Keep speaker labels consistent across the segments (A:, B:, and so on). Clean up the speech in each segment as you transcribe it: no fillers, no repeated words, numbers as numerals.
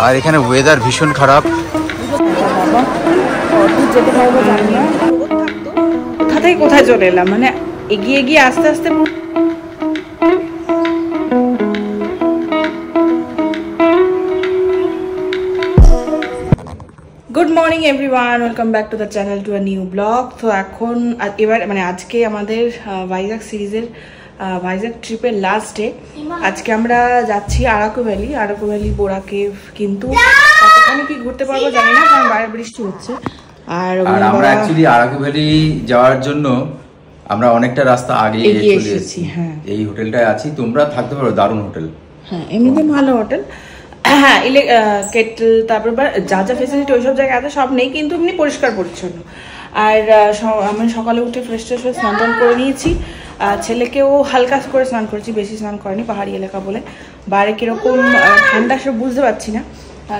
A: আর এখানে ওয়েদার ভীষণ খারাপ।
B: কোথা থেকে কোথায় চলে এলাম, মানে এগিয়ে এগিয়ে আস্তে আস্তে। Good morning everyone, welcome back to the channel to a new blog. তো এখন এবার মানে আজকে আমাদের ভাইজাগ সিরিজের ভাইজাগ ট্রিপের লাস্ট ডে। আজকে আমরা যাচ্ছি আরাকু ভ্যালি বোরা কেভ, কিন্তু কতখানি কি ঘুরতে পারবো জানি না, কারণ বাইরে বৃষ্টি হচ্ছে। আর
A: আমরা অ্যাকচুয়ালি আরাকু ভ্যালি যাওয়ার জন্য আমরা অনেকটা রাস্তা আগে চলে এসেছি। হ্যাঁ, এই হোটেলটায় আছি, তোমরা থাকতে পারো, দারুণ হোটেল। হ্যাঁ,
B: এমনিতে ভালো হোটেল। হ্যাঁ, কেটল, তারপর যা যা ফেসিলিটি ওইসব জায়গায় আছে সব নেই, কিন্তু এমনি পরিষ্কার পরিচ্ছন্ন। আর আমি সকালে উঠে ফ্রেশ ট্রেশ হয়ে স্নান টান করে নিয়েছি। ছেলেকেও হালকা করে স্নান করেছি, বেশি স্নান করেনি, পাহাড়ি এলাকা বলে। বাইরে কীরকম ঠান্ডা সে বুঝতে পারছি না,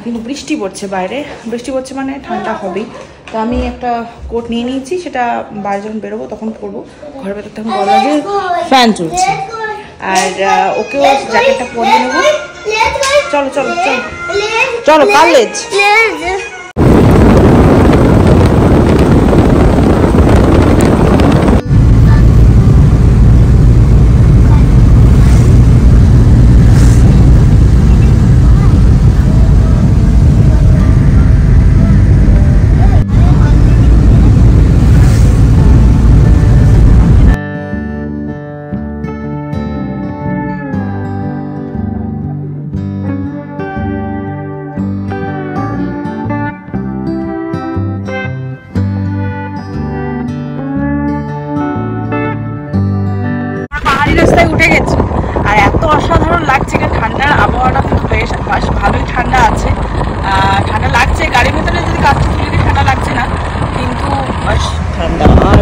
B: কিন্তু বৃষ্টি পড়ছে, বাইরে বৃষ্টি পড়ছে মানে ঠান্ডা হবেই। তো আমি একটা কোট নিয়ে নিয়েছি, সেটা বাইরে যখন বেরোবো তখন পরবো। ঘরের ভেতর তখন গলা দিয়ে ফ্যান চলছে। আর ওকেও জ্যাকেটটা পরিয়ে নেবো। চলো চলো চলো চলো কলেজ। রাস্তায় উঠে গেছি, আর এত অসাধারণ লাগছে। ঠান্ডার আবহাওয়াটা কিন্তু বেশ ভালোই ঠান্ডা আছে, ঠান্ডা লাগছে। গাড়ির ভেতরে যদি কাজটা তুলে দিই ঠান্ডা লাগছে না, কিন্তু ঠান্ডা। আর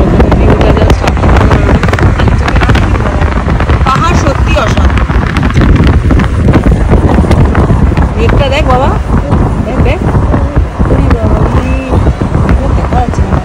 B: পাহাড় সত্যি অসাধারণ। মেঘটা দেখ বাবা, দেখ দেখ, দেখা যাচ্ছে না।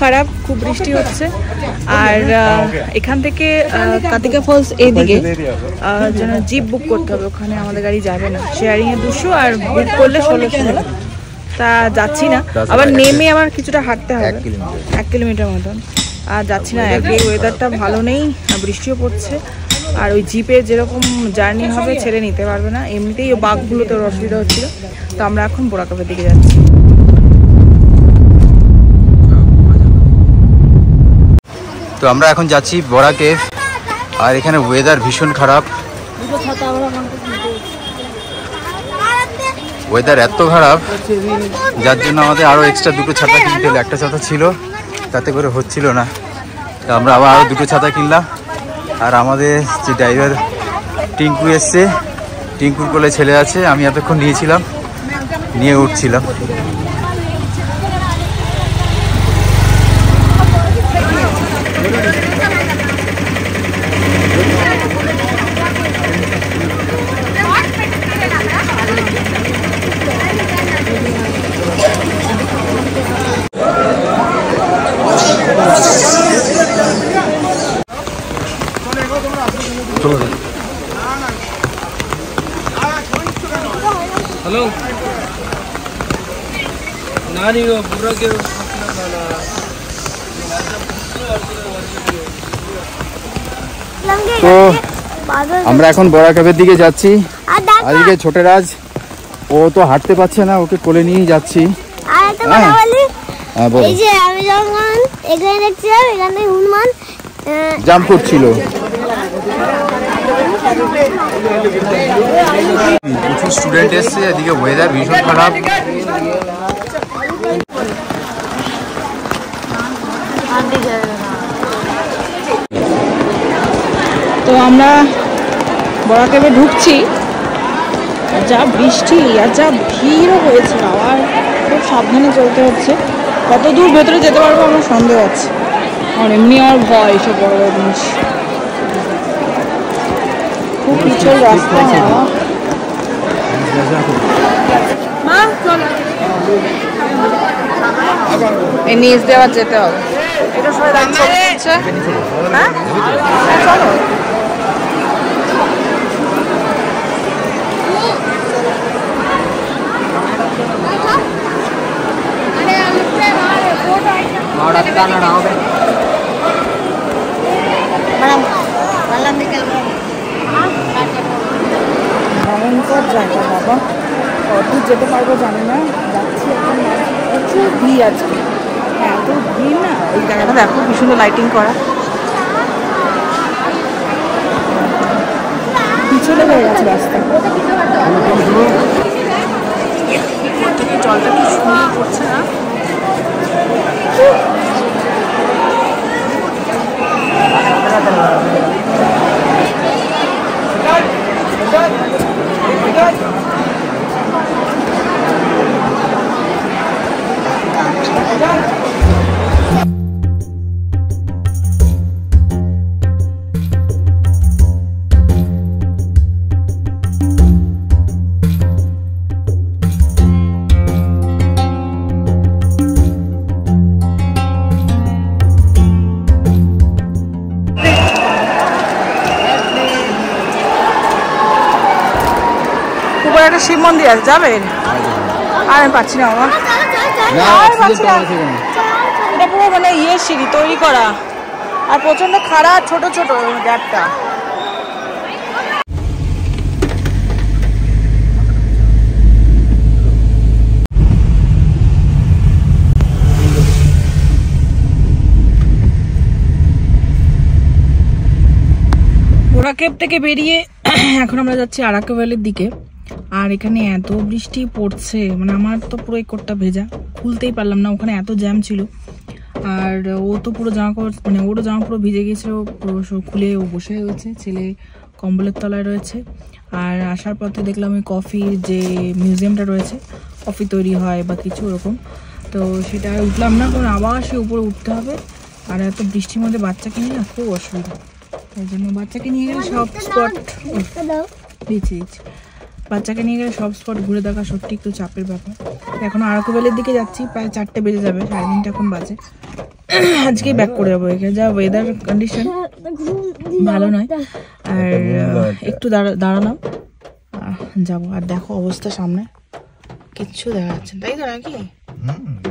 B: খারাপ, খুব বৃষ্টি হচ্ছে। আর এখান থেকে কাতিকা ফলস এইদিকে যেন জিপ বুক করতে হবে, ওখানে আমাদের গাড়ি যাবে না। শেয়ারিং এ 200 আর বুক করলে 1600। তা যাচ্ছি না, আবার নেমে আমার কিছুটা হাঁটতে হবে 1 কিলোমিটার মতন। আর যাচ্ছি না, একই ওয়েদারটা ভালো নেই, বৃষ্টিও পড়ছে, আর ওই জিপে যেরকম জার্নি হবে ছেড়ে নিতে পারবে না, এমনিতেই ওই বাঘগুলোতে ওর অসুবিধা হচ্ছিল। তো আমরা এখন বোরাকাপের দিকে যাচ্ছি।
A: তো আমরা এখন যাচ্ছি বড়া কেভ, আর এখানে ওয়েদার ভীষণ খারাপ, ওয়েদার এত খারাপ যার জন্য আমাদের আরও এক্সট্রা 2টো ছাতা কিনতে হলো। একটা ছাতা ছিল, তাতে করে হচ্ছিল না, তো আমরা আবার আরও 2টো ছাতা কিনলাম। আর আমাদের যে ড্রাইভার টিঙ্কু এসছে, টিঙ্কুর কোলে ছেলে আছে, আমি এতক্ষণ নিয়েছিলাম, নিয়ে উঠছিলাম।
C: हेलो नानी वो पूरा के
A: তো আমরা এখন বড়া কেভের দিকে যাচ্ছি। আজকে ছোটরাজ ও তো হাঁটতে পারছে না, ওকে কোলে নিয়েই যাচ্ছি। এই যে আমি যখন এখানে দেখছিলাম, এখানে হনুমান জাম্প করছিল। প্রচুর স্টুডেন্ট এসছে, এদিকে ওয়েদার ভীষণ খারাপ।
B: তো আমরা বড়া কেভে ঢুকছি, যা বৃষ্টি আর যা ভিড়ও হয়েছে, আবার খুব সাবধানে চলতে হচ্ছে। কত দূর ভেতরে যেতে পারবো আমার সন্দেহ আছে, আর এমনি আমার ভয় এসব বড় বড় জিনিস। খুব পিছল রাস্তা, এই নিচ দিয়ে আবার যেতে হবে। এটা সবাই দাঁড়িয়ে দিচ্ছে। হ্যাঁ চলো। ভয়ঙ্কর জায়গা বাবা, কতদূর যেতে পারবো জানি না। যাচ্ছি এখন, প্রচুর ভিড় আজকে, এত ভিড় না। এই জায়গাটা দেখো কি সুন্দর লাইটিং করা, পিছনে হয়ে গেছে রাস্তা। থেকে জলটা কি সুন্দর পড়ছে না। একটা শিব মন্দির আছে, যাবেন? আর আমি পাচ্ছি না বাবা, এটা পুরো মানে ইয়ে সিঁড়ি তৈরি করা, আর প্রচন্ড খারাপ, ছোট ছোট গ্যাপটা। বড়া কেভ থেকে বেরিয়ে এখন আমরা যাচ্ছি আরাকা ভ্যালির দিকে। আর এখানে এত বৃষ্টি পড়ছে, মানে আমার তো পুরো এই কোটটা ভেজা, খুলতেই পারলাম না, ওখানে এত জ্যাম ছিল। আর ও তো পুরো জামা কাপড়, মানে ওরও জামা পুরো ভিজে গিয়েছিল, পুরো সব খুলে ও বসে রয়েছে, ছেলে কম্বলের তলায় রয়েছে। আর আসার পথে দেখলাম ওই কফির যে মিউজিয়ামটা রয়েছে, কফি তৈরি হয় বা কিছু ওরকম, তো সেটা উঠলাম না, কারণ আবার সে উপরে উঠতে হবে। আর এত বৃষ্টির মধ্যে বাচ্চাকে নিয়ে না খুব অসুবিধা, তাই জন্য বাচ্চাকে নিয়ে গেলে সব স্পট দিচ্ছি বাচ্চাকে নিয়ে গেলে সব স্পট ঘুরে দেখা সত্যি একটু চাপের ব্যাপার। এখন আরাকা ভ্যালির দিকে যাচ্ছি, প্রায় 4টে বেজে যাবে, 3:30 এখন বাজে। আজকেই ব্যাক করে যাবো, এখানে যা ওয়েদার কন্ডিশন ভালো নয়। আর একটু দাঁড়ালাম, যাবো। আর দেখো অবস্থা সামনে কিচ্ছু দেখা যাচ্ছে না, তাই তো নাকি?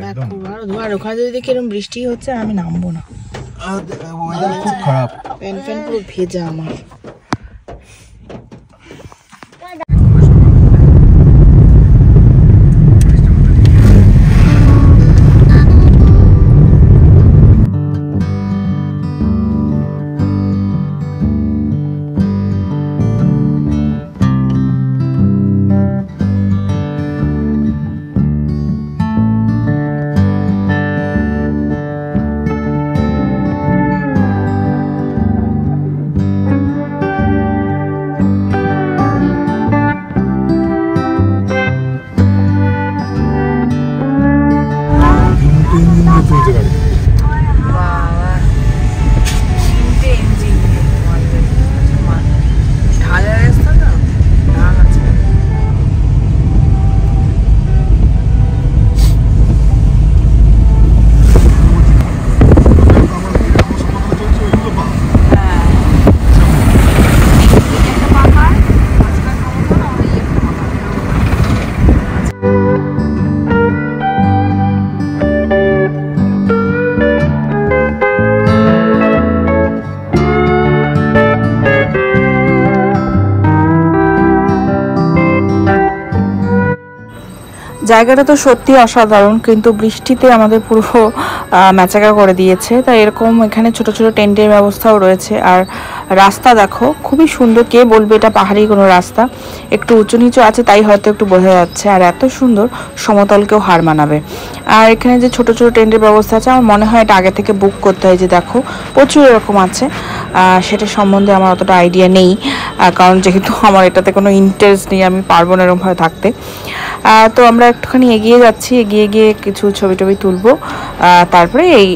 B: ব্যাক করবো আরো ধোয়ার, ওখানে যদি দেখি এরকম বৃষ্টি হচ্ছে আমি নামবো না,
A: খুব খারাপ।
B: প্যান্ট ফ্যান পুরো ভেজা আমার। জায়গাটা তো সত্যি অসাধারণ, কিন্তু বৃষ্টিতে আমাদের পুরো ম্যাচাকা করে দিয়েছে। তাই এরকম এখানে ছোট ছোট টেন্টের ব্যবস্থাও রয়েছে। আর রাস্তা দেখো খুবই সুন্দর, কে বলবে এটা পাহাড়ি কোনো রাস্তা, একটু উঁচু নিচু আছে তাই হয়তো একটু বোঝা যাচ্ছে, আর এত সুন্দর সমতলকেও হার মানাবে। আর এখানে যে ছোট ছোট টেন্টের ব্যবস্থা আছে, আমার মনে হয় এটা আগে থেকে বুক করতে হয়, যে দেখো প্রচুর এরকম আছে। সেটা সম্বন্ধে আমার অতটা আইডিয়া নেই, কারণ যেহেতু আমার এটাতে কোনো ইন্টারেস্ট নেই, আমি পারবো না এরকমভাবে থাকতে। তো আমরা একটুখানি এগিয়ে যাচ্ছি, এগিয়ে গিয়ে কিছু ছবি টবি তুলবো, তারপরে এই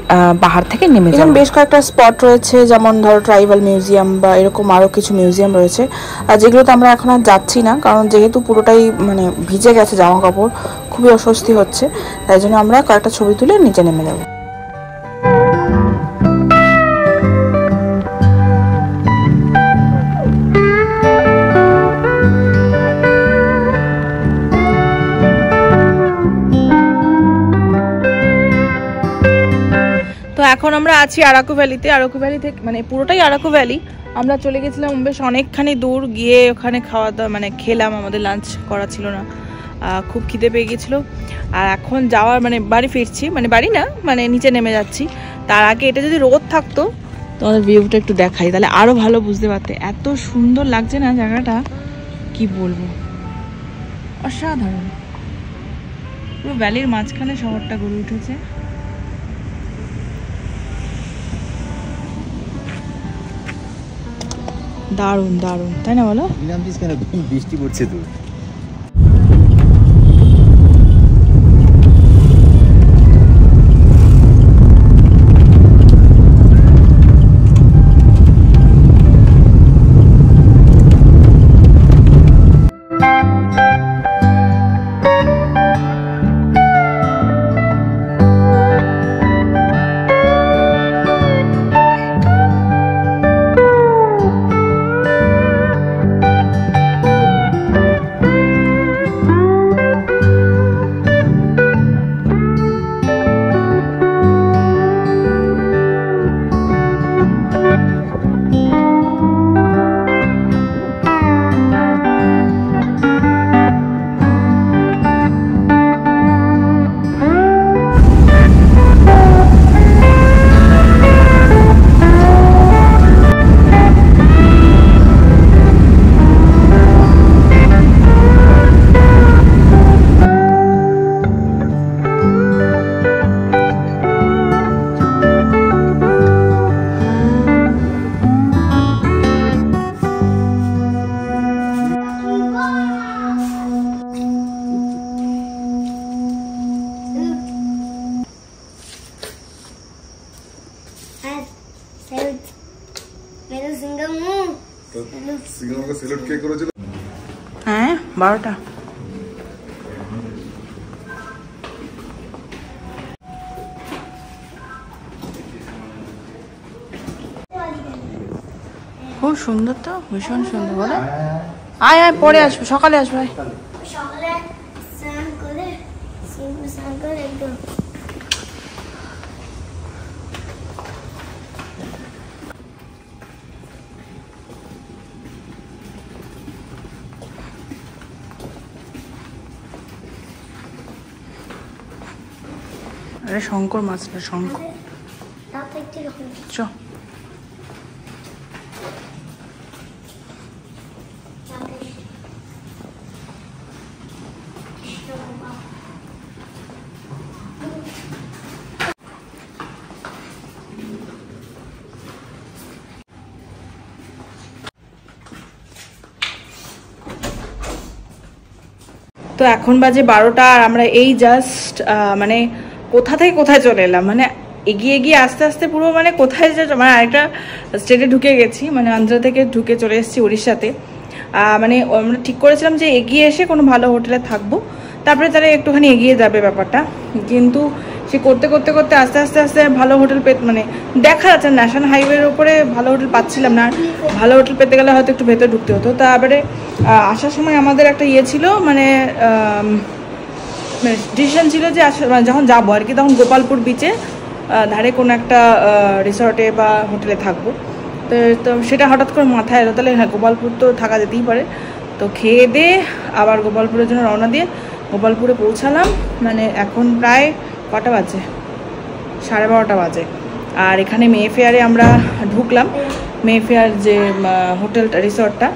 B: পাহাড় থেকে নেমে যাব। বেশ কয়েকটা স্পট রয়েছে, যেমন ধরো ট্রাইবাল মিউজিয়াম বা এরকম আরও কিছু মিউজিয়াম রয়েছে, যেগুলোতে আমরা এখন আর যাচ্ছি না, কারণ যেহেতু পুরোটাই মানে ভিজে গেছে জামা কাপড়, খুবই অস্বস্তি হচ্ছে, তাই জন্য আমরা কয়েকটা ছবি তুলে নিচে নেমে যাবো। তো এখন আমরা আছি আরাকু ভ্যালিতে। আরাকু ভ্যালি থেকে মানে পুরোটাই আরাকু ভ্যালি। আমরা চলে গেছিলাম বেশ অনেকখানি দূর, গিয়ে ওখানে খাওয়া দাওয়া মানে খেলাম, আমাদের লাঞ্চ করা ছিল না, খুব খিদে পেয়ে গেছিলো। আর এখন যাওয়ার মানে বাড়ি ফিরছি, মানে বাড়ি না মানে নিচে নেমে যাচ্ছি। তার আগে এটা যদি রোদ থাকতো তোমাদের ভিউটা একটু দেখাই, তাহলে আরও ভালো বুঝতে পারতে। এত সুন্দর লাগছে না জায়গাটা, কি বলবো, অসাধারণ। পুরো ভ্যালির মাঝখানে শহরটা গড়ে উঠেছে। দারুণ দারুণ, তাই না বলো?
A: বৃষ্টি পড়ছে তো।
B: হ্যাঁ 12টা। খুব সুন্দর তো, ভীষণ সুন্দর। বলো আয় আয়, পরে আসবো, সকালে আসবো।
D: সকালে স্নান করে
B: আরে শঙ্কর মাছ না, শঙ্খ। চ তো এখন বাজে 12টা, আর আমরা এই জাস্ট মানে কোথা থেকে কোথায় চলে এলাম, মানে এগিয়ে এগিয়ে আস্তে আস্তে পুরো মানে কোথায় যে মানে আরেকটা স্টেটে ঢুকে গেছি, মানে আন্ধ্রা থেকে ঢুকে চলে এসেছি উড়িষ্যাতে। মানে আমরা ঠিক করেছিলাম যে এগিয়ে এসে কোনো ভালো হোটেলে থাকবো, তারপরে তারা একটুখানি এগিয়ে যাবে ব্যাপারটা, কিন্তু সে করতে করতে করতে আস্তে আস্তে আস্তে ভালো হোটেল মানে দেখা যাচ্ছে ন্যাশনাল হাইওয়ের উপরে ভালো হোটেল পাচ্ছিলাম না। ভালো হোটেল পেতে গেলে হয়তো একটু ভেতরে ঢুকতে হতো। তারপরে আসার সময় আমাদের একটা ইয়ে ছিল, মানে ডিসিশন ছিল যে যখন যাবো আর কি, তখন গোপালপুর বিচে ধারে কোনো একটা রিসর্টে বা হোটেলে থাকবো। তো সেটা হঠাৎ করে মাথায় এলো, তাহলে হ্যাঁ গোপালপুর তো থাকা যেতেই পারে। তো খেয়ে দিয়ে আবার গোপালপুরের জন্য রওনা দিয়ে গোপালপুরে পৌঁছালাম। মানে এখন প্রায় কটা বাজে, 12:30 বাজে। আর এখানে মেফেয়ারে আমরা ঢুকলাম, মেফেয়ার যে হোটেলটা রিসর্টটা,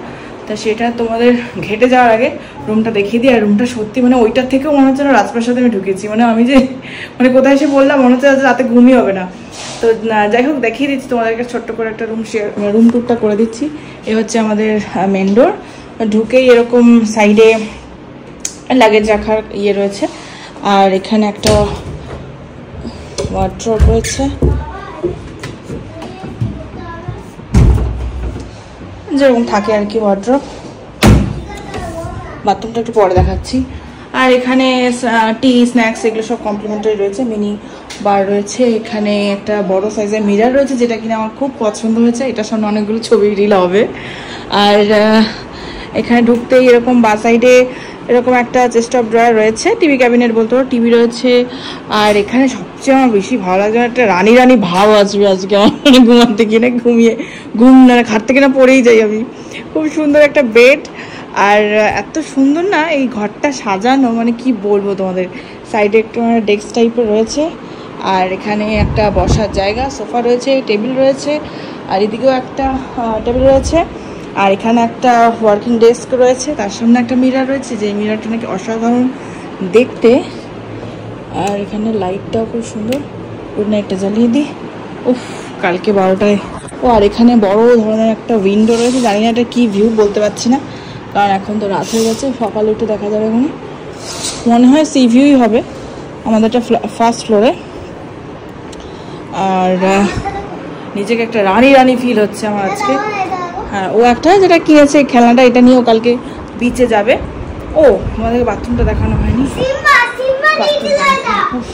B: তা সেটা তোমাদের ঘেটে যাওয়ার আগে রুমটা দেখিয়ে দিই। আর রুমটা সত্যি মানে ওইটার থেকেও মনে হচ্ছে না রাজপ্রাসাদে আমি ঢুকেছি, মানে আমি যে মানে কোথায় এসে বললাম মনে হচ্ছে রাতে ঘুমই হবে না। তো যাই হোক দেখিয়ে দিচ্ছি তোমাদেরকে, ছোট্ট করে একটা রুম টুরটা করে দিচ্ছি। এ হচ্ছে আমাদের মেন ডোর। ঢুকেই এরকম সাইডে লাগেজ রাখার ইয়ে রয়েছে, আর এখানে একটা ওয়ার্ড্রপ রয়েছে, যেরকম থাকে আর কি ওয়ার্ড্রপ। বাথরুমটা একটু পরে দেখাচ্ছি। আর এখানে টি স্ন্যাক্স এগুলো সব কমপ্লিমেন্টারি রয়েছে, মিনি বার রয়েছে। এখানে একটা বড় সাইজের মিরার রয়েছে, যেটা কিনা আমার খুব পছন্দ হয়েছে। এটার সামনে অনেকগুলো ছবি রিল হবে। আর এখানে ঢুকতেই এরকম বা সাইডে এরকম একটা চেস্ট অফ ড্রয়ার রয়েছে, টিভি ক্যাবিনেট বলতে পারো, টিভি রয়েছে। আর এখানে সবচেয়ে আমার বেশি ভালো লাগছে, একটা রানী রানী ভাব আসবে আজকে আমার ঘুমাতে কিনে, ঘুম না খাট থেকে না পড়েই যাই আমি। খুব সুন্দর একটা বেড, আর এত সুন্দর না এই ঘরটা সাজানো, মানে কি বলবো তোমাদের। সাইডে একটু ডেস্ক টাইপের রয়েছে, আর এখানে একটা বসার জায়গা, সোফা রয়েছে, টেবিল রয়েছে, আর এদিকেও একটা টেবিল রয়েছে। আর এখানে একটা ওয়ার্কিং ডেস্ক রয়েছে, তার সামনে একটা মিরার রয়েছে, যে মিরারটা নাকি অসাধারণ দেখতে। আর এখানে লাইটটাও খুব সুন্দর, গুড নাইটটা জ্বালিয়ে দিই। উফ, কালকে 12টায়। ও আর এখানে বড় ধরনের একটা উইন্ডো রয়েছে, জানি না এটা কী ভিউ বলতে পারছি না, কারণ এখন তো রাত হয়ে গেছে। সকালে উঠে দেখা যাবে, এখানে মনে হয় সি ভিউই হবে আমাদেরটা ফার্স্ট ফ্লোরে। আর নিজেকে একটা রানী রানী ফিল হচ্ছে আমার আজকে। হ্যাঁ, ও একটা যেটা কিনেছে খেলনাটা, এটা নিয়েও কালকে বিচে যাবে। ও আমাদেরকে বাথরুমটা দেখানো হয়নি।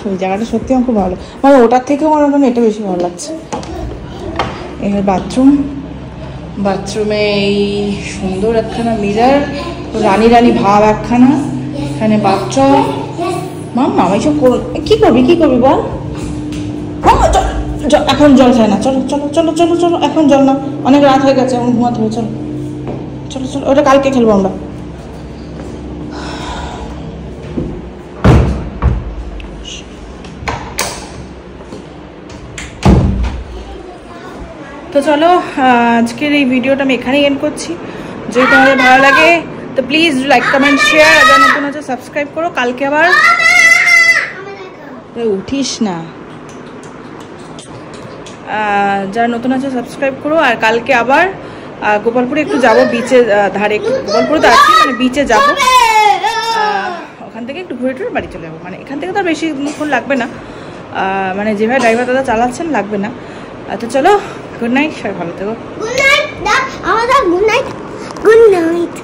B: ওই জায়গাটা সত্যি আমার খুব ভালো, মানে ওটার থেকেও মনে হয় এটা বেশি ভালো লাগছে। এবার বাথরুমে এই সুন্দর একখানা মিরার, রানী রানী ভাব একখানা। এখানে বাচ্চা মাম্মা এইসব কি করবি বল। এখন জল খায় না, চলো চলো চলো চলো চলো, এখন জল না, অনেক রাত হয়ে গেছে, এখন ঘুমাতে হবে। চলো চলো চলো, ওটা কালকে খেলবো আমরা। তো চলো, আজকের এই ভিডিওটা আমি এখানেই এন্ড করছি। যদি তোমাদের ভালো লাগে তো প্লিজ লাইক কমেন্ট শেয়ার, আর যারা নতুন আছে সাবস্ক্রাইব করো। কালকে আবার উঠিস না, যারা নতুন আছে সাবস্ক্রাইব করো। আর কালকে আবার গোপালপুরে একটু যাবো, বিচে ধারে, একটু গোপালপুরে তো আছি, মানে বিচে যাবো। ওখান থেকে একটু ঘুরে টুরে বাড়ি চলে যাবো, মানে এখান থেকে তো বেশিক্ষণ লাগবে না, মানে যেভাবে ড্রাইভার দাদা চালাচ্ছেন লাগবে না। তো চলো, গুড নাইট, সবাই ভালো থেকো।
D: Good night.